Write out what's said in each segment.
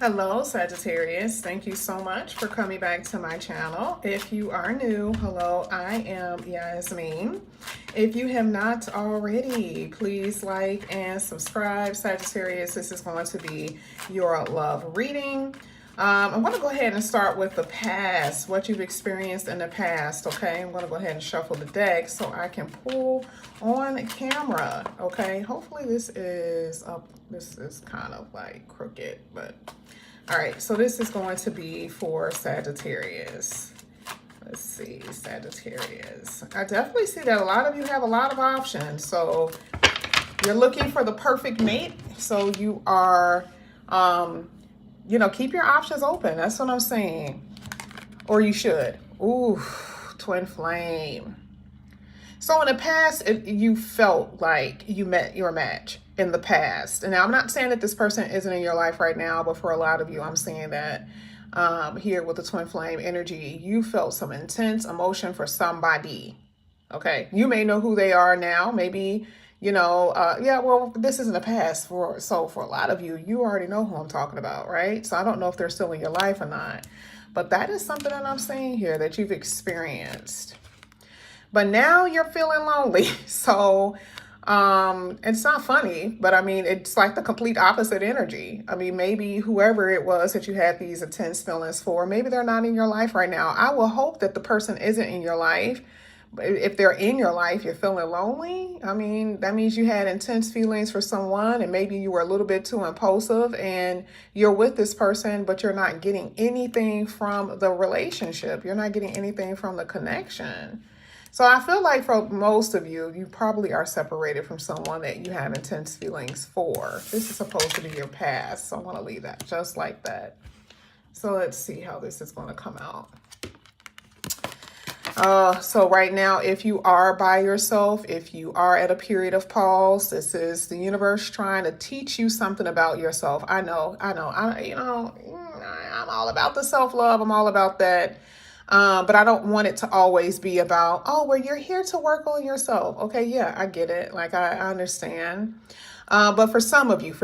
Hello, Sagittarius. Thank you so much for coming back to my channel. If you are new, hello, I am Yasmin. If you have not already, please like and subscribe. Sagittarius, this is going to be your love reading. I'm going to go ahead and start with the past, what you've experienced in the past, okay? I'm going to go ahead and shuffle the deck so I can pull on camera, okay? Hopefully this is up. This is kind of like crooked, but all right, so this is going to be for Sagittarius. Let's see, Sagittarius. I definitely see that a lot of you have a lot of options. So you're looking for the perfect mate. So you are, keep your options open. That's what I'm saying. Or you should. Ooh, twin flame. So in the past, you felt like you met your match in the past. And now I'm not saying that this person isn't in your life right now, but for a lot of you, I'm seeing that here with the twin flame energy, you felt some intense emotion for somebody. Okay. You may know who they are now. Maybe, this is in the past. For a lot of you, you already know who I'm talking about, right? So I don't know if they're still in your life or not. But that is something that I'm saying here that you've experienced. But now you're feeling lonely. So it's not funny, but I mean, it's like the complete opposite energy. I mean, maybe whoever it was that you had these intense feelings for, maybe they're not in your life right now. I will hope that the person isn't in your life. If they're in your life, you're feeling lonely. I mean, that means you had intense feelings for someone and maybe you were a little bit too impulsive and you're with this person, but you're not getting anything from the relationship. You're not getting anything from the connection. So I feel like for most of you, you probably are separated from someone that you have intense feelings for. This is supposed to be your past. So I want to leave that just like that. So let's see how this is going to come out. So right now, if you are by yourself, if you are at a period of pause, this is the universe trying to teach you something about yourself. I'm all about the self-love. I'm all about that. But I don't want it to always be about, you're here to work on yourself. Okay, yeah, I get it. Like, I understand. But for some of you,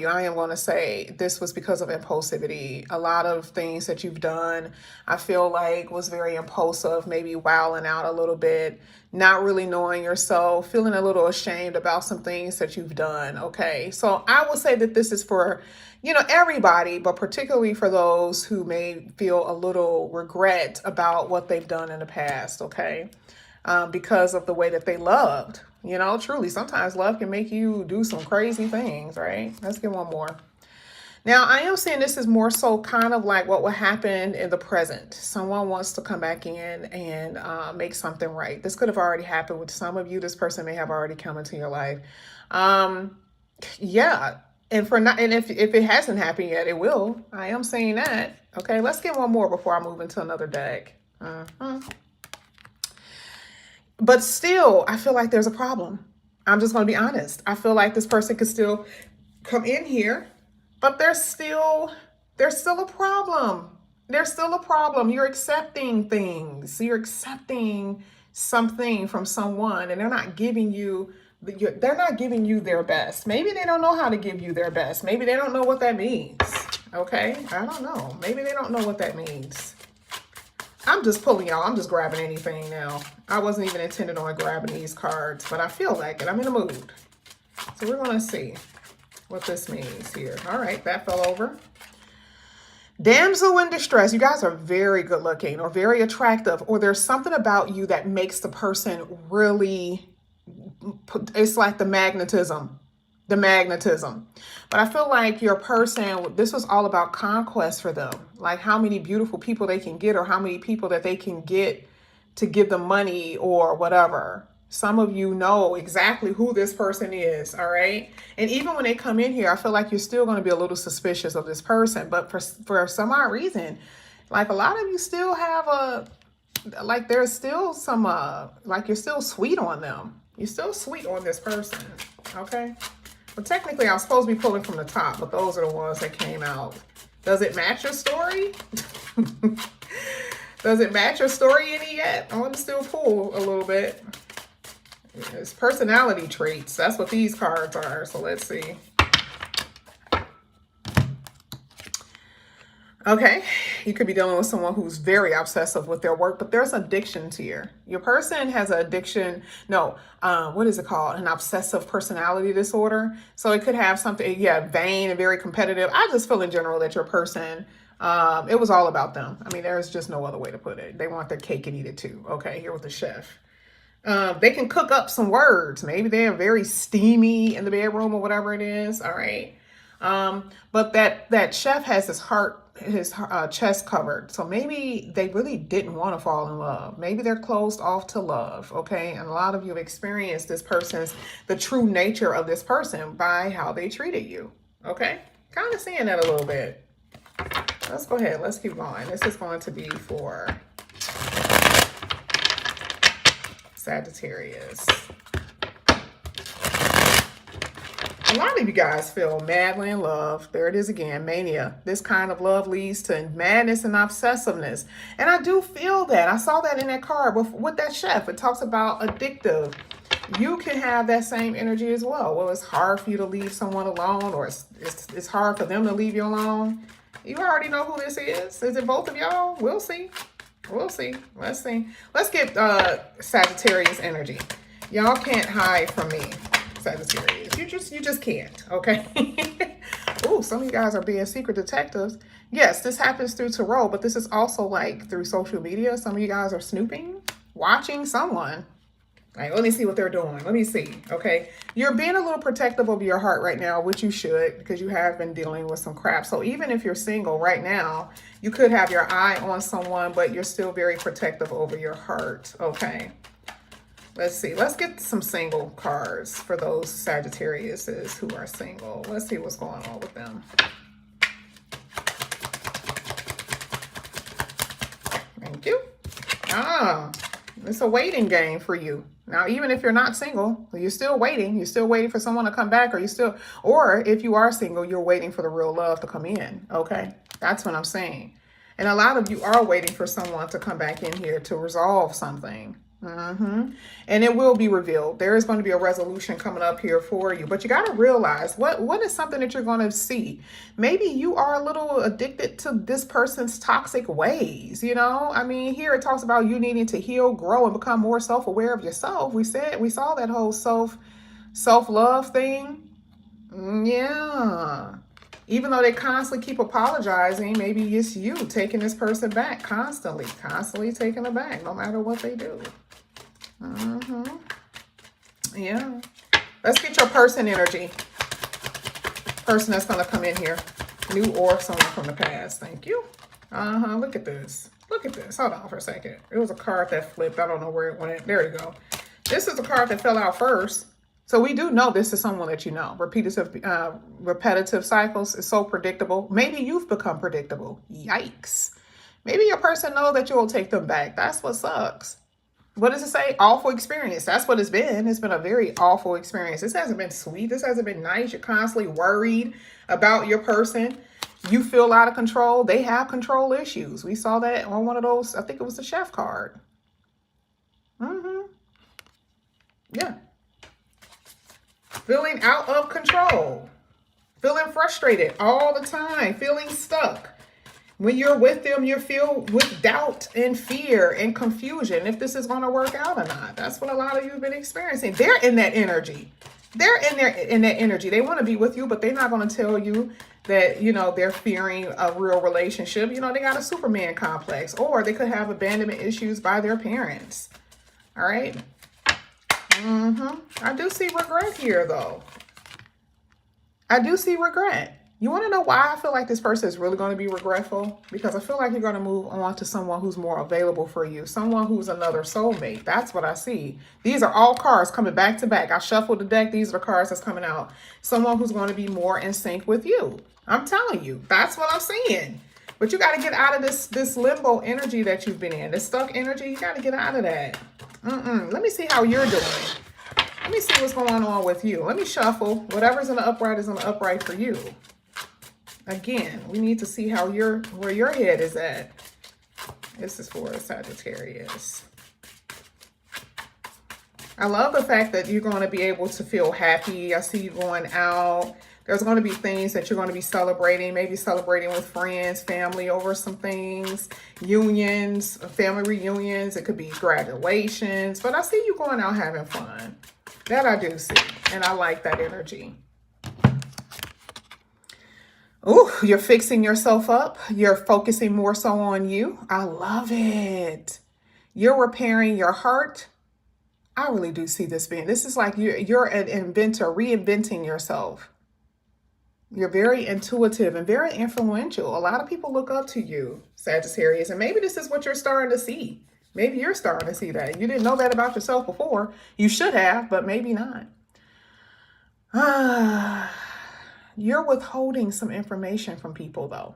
I am going to say this was because of impulsivity. A lot of things that you've done, I feel like was very impulsive, maybe wilding out a little bit, not really knowing yourself, feeling a little ashamed about some things that you've done. Okay, so I will say that this is for everybody, but particularly for those who may feel a little regret about what they've done in the past, okay? Because of the way that they loved. Truly, sometimes love can make you do some crazy things, right? Let's get one more. Now, I am saying this is more so kind of like what would happen in the present. Someone wants to come back in and make something right. This could have already happened with some of you. This person may have already come into your life. Yeah. And if it hasn't happened yet, it will. I am saying that. Okay, let's get one more before I move into another deck. But still, I feel like there's a problem. I'm just going to be honest. I feel like this person could still come in here, but there's still a problem. There's still a problem. You're accepting things. You're accepting something from someone, and they're not giving you their best. Maybe they don't know how to give you their best. Maybe they don't know what that means. Okay? I don't know. Maybe they don't know what that means. I'm just pulling y'all. I'm just grabbing anything now. I wasn't even intended on grabbing these cards, but I feel like it. I'm in a mood. So we're going to see what this means here. All right, that fell over. Damsel in distress. You guys are very good looking or very attractive, or there's something about you that makes the person really, it's like the magnetism. But I feel like your person, this was all about conquest for them. Like how many beautiful people they can get or how many people that they can get to give them money or whatever. Some of you know exactly who this person is, all right? And even when they come in here, I feel like you're still going to be a little suspicious of this person. But for some odd reason, like a lot of you still have there's still some, like you're still sweet on them. You're still sweet on this person, okay? Well, technically, I'm supposed to be pulling from the top, but those are the ones that came out. Does it match your story? Does it match your story any yet? I want to still pull a little bit. It's personality traits. That's what these cards are. So let's see. Okay, you could be dealing with someone who's very obsessive with their work, but there's addictions here. Your person has an addiction. No, what is it called? An obsessive personality disorder. So it could have something, yeah, vain and very competitive. I just feel in general that your person, it was all about them. I mean, there's just no other way to put it. They want their cake and eat it too. Okay, here with the chef. They can cook up some words. Maybe they're very steamy in the bedroom or whatever it is. All right. But that chef has his chest covered. So maybe they really didn't want to fall in love. Maybe they're closed off to love. Okay. And a lot of you have experienced the true nature of this person by how they treated you. Okay. Kind of seeing that a little bit. Let's go ahead. Let's keep going. This is going to be for Sagittarius. A lot of you guys feel madly in love. There it is again, mania. This kind of love leads to madness and obsessiveness. And I do feel that. I saw that in that card with that chef. It talks about addictive. You can have that same energy as well. Well, it's hard for you to leave someone alone, or it's hard for them to leave you alone. You already know who this is. Is it both of y'all? We'll see. We'll see. Let's see. Let's get Sagittarius energy. Y'all can't hide from me, Sagittarius. You just can't, okay? Ooh, some of you guys are being secret detectives. Yes, this happens through tarot, but this is also like through social media. Some of you guys are snooping, watching someone. Like, let me see what they're doing. Let me see, okay? You're being a little protective of your heart right now, which you should, because you have been dealing with some crap. So even if you're single right now, you could have your eye on someone, but you're still very protective over your heart, okay? Let's see. Let's get some single cards for those Sagittariuses who are single. Let's see what's going on with them. Thank you. It's a waiting game for you. Now, even if you're not single, you're still waiting. You're still waiting for someone to come back, or if you are single, you're waiting for the real love to come in. Okay. That's what I'm saying. And a lot of you are waiting for someone to come back in here to resolve something. And it will be revealed. There is going to be a resolution coming up here for you, but you got to realize what is something that you're going to see. Maybe you are a little addicted to this person's toxic ways. You know, I mean, here it talks about you needing to heal, grow, and become more self-aware of yourself. We saw that whole self-love thing. Yeah. Even though they constantly keep apologizing, maybe it's you taking this person back constantly taking them back, no matter what they do. Yeah. Let's get your person energy. Person that's going to come in here. New or someone from the past. Thank you. Look at this. Look at this. Hold on for a second. It was a card that flipped. I don't know where it went. There you go. This is a card that fell out first. So we do know this is someone that you know. Repetitive cycles is so predictable. Maybe you've become predictable. Yikes. Maybe your person knows that you will take them back. That's what sucks. What does it say? Awful experience. That's what it's been. It's been a very awful experience. This hasn't been sweet. This hasn't been nice. You're constantly worried about your person. You feel out of control. They have control issues. We saw that on one of those. I think it was the chef card. Yeah. Feeling out of control. Feeling frustrated all the time. Feeling stuck. When you're with them, you're filled with doubt and fear and confusion if this is going to work out or not. That's what a lot of you have been experiencing. They're in that energy. They're in that energy. They want to be with you, but they're not going to tell you that, you know, they're fearing a real relationship. You know, they got a Superman complex, or they could have abandonment issues by their parents. All right. I do see regret here, though. I do see regret. You want to know why I feel like this person is really going to be regretful? Because I feel like you're going to move on to someone who's more available for you. Someone who's another soulmate. That's what I see. These are all cards coming back to back. I shuffled the deck. These are the cards that's coming out. Someone who's going to be more in sync with you. I'm telling you. That's what I'm seeing. But you got to get out of this limbo energy that you've been in. This stuck energy, you got to get out of that. Let me see how you're doing. Let me see what's going on with you. Let me shuffle. Whatever's in the upright is in the upright for you. Again, we need to see how where your head is at. This is for Sagittarius. I love the fact that you're going to be able to feel happy. I see you going out, There's going to be things that you're going to be celebrating, maybe celebrating with friends, family over some things, unions, family reunions. It could be graduations, but I see you going out having fun. That I do see, and I like that energy. Oh, you're fixing yourself up. You're focusing more so on you. I love it. You're repairing your heart. I really do see this being. This is like you're an inventor, reinventing yourself. You're very intuitive and very influential. A lot of people look up to you, Sagittarius, and maybe this is what you're starting to see. Maybe you're starting to see that. You didn't know that about yourself before. You should have, but maybe not. You're withholding some information from people, though.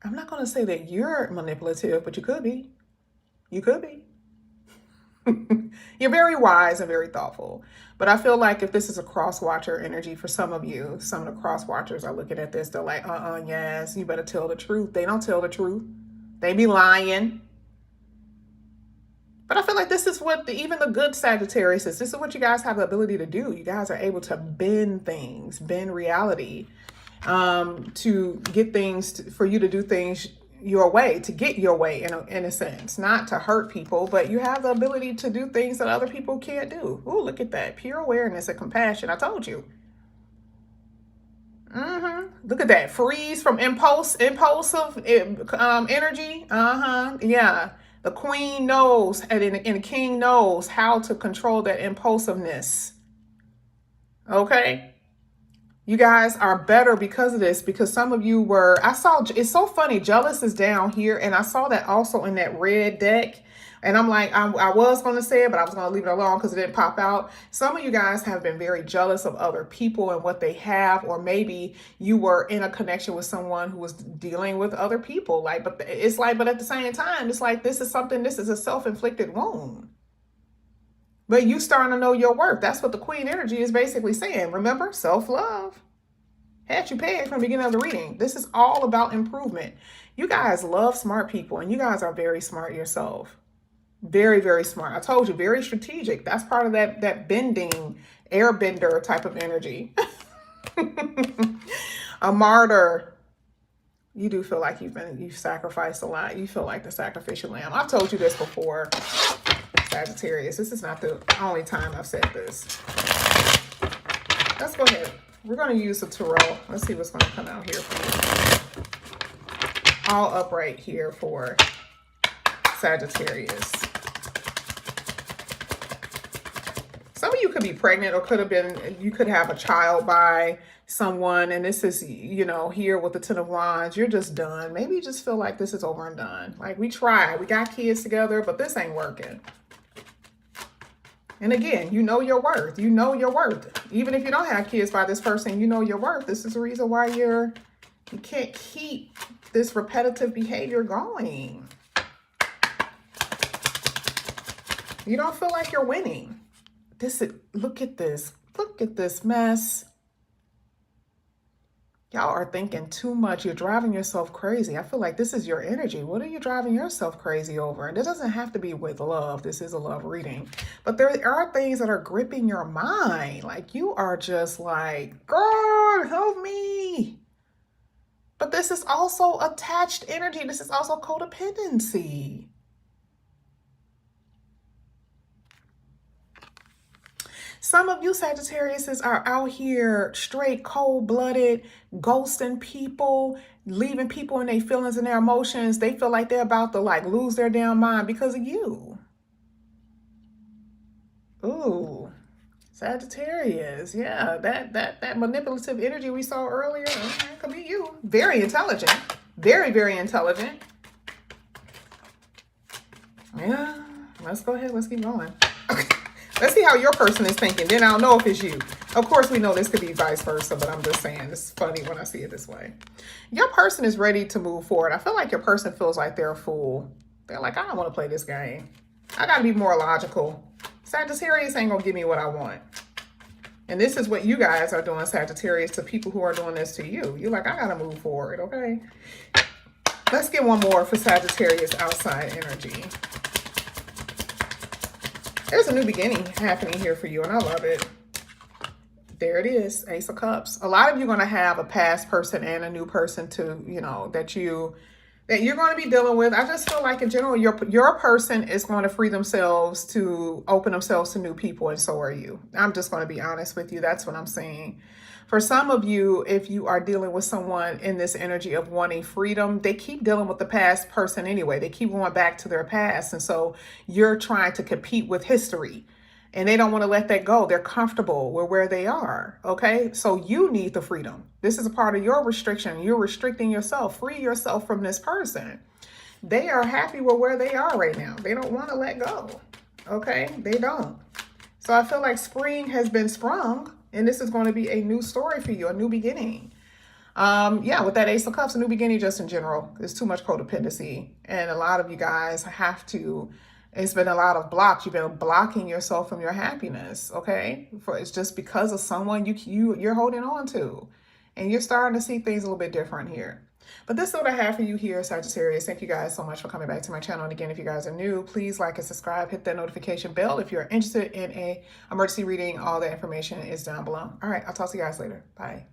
I'm not going to say that you're manipulative, but you could be. You could be. You're very wise and very thoughtful. But I feel like if this is a cross-watcher energy for some of you, some of the cross-watchers are looking at this. They're like, yes, you better tell the truth. They don't tell the truth. They be lying. But I feel like this is what even the good Sagittarius is. This is what you guys have the ability to do. You guys are able to bend things, bend reality, to get things, for you to do things your way, to get your way in a sense, not to hurt people, but you have the ability to do things that other people can't do. Ooh, look at that. Pure awareness and compassion. I told you. Look at that. Freeze from impulsive energy. Yeah. The queen knows and the king knows how to control that impulsiveness. Okay. You guys are better because of this, because some of you were, it's so funny. Jealous is down here. And I saw that also in that red deck. And I'm like, I was going to say it, but I was going to leave it alone because it didn't pop out. Some of you guys have been very jealous of other people and what they have, or maybe you were in a connection with someone who was dealing with other people. But at the same time, it's like, this is a self-inflicted wound. But you starting to know your worth. That's what the queen energy is basically saying. Remember, self-love. Had you paid from the beginning of the reading. This is all about improvement. You guys love smart people, and you guys are very smart yourself. Very, very smart. I told you, very strategic. That's part of that bending, airbender type of energy. A martyr. You do feel like you've sacrificed a lot. You feel like the sacrificial lamb. I've told you this before, Sagittarius. This is not the only time I've said this. Let's go ahead. We're going to use the tarot. Let's see what's going to come out here for you. All upright here for Sagittarius. Some of you could be pregnant, or you could have a child by someone, and this is, here with the Ten of Wands, you're just done. Maybe you just feel like this is over and done. Like, we tried, we got kids together, but this ain't working. And again, you know your worth. You know your worth. Even if you don't have kids by this person, you know your worth. This is the reason why you can't keep this repetitive behavior going. You don't feel like you're winning. Look at this. Look at this mess. Y'all are thinking too much. You're driving yourself crazy. I feel like this is your energy. What are you driving yourself crazy over? And it doesn't have to be with love. This is a love reading. But there are things that are gripping your mind. Like, you are just like, God, help me. But this is also attached energy. This is also codependency. Some of you Sagittariuses are out here straight cold-blooded, ghosting people, leaving people in their feelings and their emotions. They feel like they're about to lose their damn mind because of you. Ooh, Sagittarius. Yeah, that manipulative energy we saw earlier, could be you. Very intelligent. Very, very intelligent. Yeah, let's go ahead. Let's keep going. Let's see how your person is thinking. Then I'll know if it's you. Of course, we know this could be vice versa, but I'm just saying it's funny when I see it this way. Your person is ready to move forward. I feel like your person feels like they're a fool. They're like, I don't want to play this game. I got to be more logical. Sagittarius ain't going to give me what I want. And this is what you guys are doing, Sagittarius, to people who are doing this to you. You're like, I got to move forward, okay? Let's get one more for Sagittarius outside energy. There's a new beginning happening here for you, and I love it. There it is, Ace of Cups. A lot of you are going to have a past person and a new person to, that you're going to be dealing with. I just feel like in general, your person is going to free themselves to open themselves to new people, and so are you. I'm just going to be honest with you. That's what I'm saying. For some of you, if you are dealing with someone in this energy of wanting freedom, they keep dealing with the past person anyway. They keep going back to their past. And so you're trying to compete with history. And they don't want to let that go. They're comfortable with where they are. Okay. So you need the freedom. This is a part of your restriction. You're restricting yourself. Free yourself from this person. They are happy with where they are right now. They don't want to let go. Okay. They don't. So I feel like spring has been sprung. And this is going to be a new story for you, a new beginning. Yeah, with that Ace of Cups, a new beginning just in general. There's too much codependency. And a lot of you guys it's been a lot of blocks. You've been blocking yourself from your happiness, okay? It's just because of someone you're holding on to. And you're starting to see things a little bit different here. But this is what I have for you here, Sagittarius. Thank you guys so much for coming back to my channel. And again, if you guys are new, please like and subscribe, hit that notification bell. If you're interested in a emergency reading, all the information is down below. All right, I'll talk to you guys later. Bye.